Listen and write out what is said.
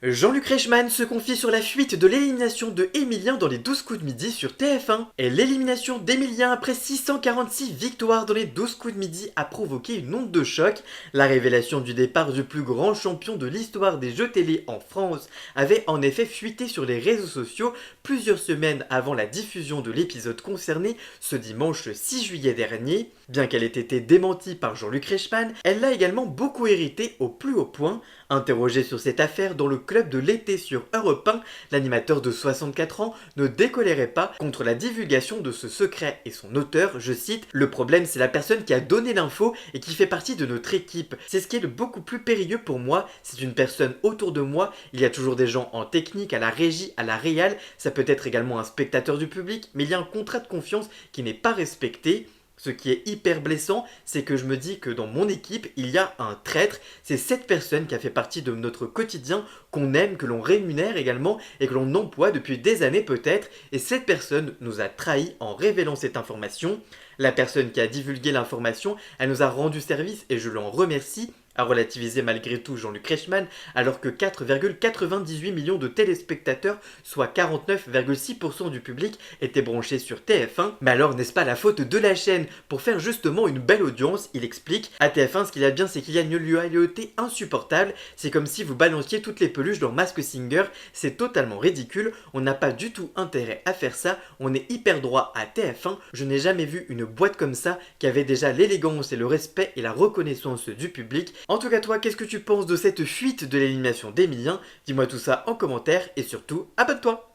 Jean-Luc Reichmann se confie sur la fuite de l'élimination de Emilien dans les 12 coups de midi sur TF1. Et l'élimination d'Emilien après 646 victoires dans les 12 coups de midi a provoqué une onde de choc. La révélation du départ du plus grand champion de l'histoire des jeux télé en France avait en effet fuité sur les réseaux sociaux plusieurs semaines avant la diffusion de l'épisode concerné ce dimanche 6 juillet dernier. Bien qu'elle ait été démentie par Jean-Luc Reichmann, elle l'a également beaucoup hérité au plus haut point. Interrogé sur cette affaire dans le club de l'été sur Europe 1, l'animateur de 64 ans ne décolérait pas contre la divulgation de ce secret et son auteur, je cite, « Le problème c'est la personne qui a donné l'info et qui fait partie de notre équipe. C'est ce qui est le beaucoup plus périlleux pour moi, c'est une personne autour de moi, il y a toujours des gens en technique, à la régie, à la réal, ça peut être également un spectateur du public, mais il y a un contrat de confiance qui n'est pas respecté. » Ce qui est hyper blessant, c'est que je me dis que dans mon équipe, il y a un traître. C'est cette personne qui a fait partie de notre quotidien, qu'on aime, que l'on rémunère également et que l'on emploie depuis des années peut-être. Et cette personne nous a trahis en révélant cette information. La personne qui a divulgué l'information, elle nous a rendu service et je l'en remercie, a relativisé malgré tout Jean-Luc Reichmann, alors que 4,98 millions de téléspectateurs, soit 49,6% du public, étaient branchés sur TF1. Mais alors n'est-ce pas la faute de la chaîne? Pour faire justement une belle audience, il explique, à TF1 ce qu'il y a bien c'est qu'il y a une loyauté insupportable, c'est comme si vous balanciez toutes les peluches dans Mask Singer, c'est totalement ridicule, on n'a pas du tout intérêt à faire ça, on est hyper droit à TF1, je n'ai jamais vu une boîte comme ça qui avait déjà l'élégance et le respect et la reconnaissance du public. En tout cas toi, qu'est-ce que tu penses de cette fuite de l'élimination d'Emilien? Dis-moi tout ça en commentaire et surtout, abonne-toi!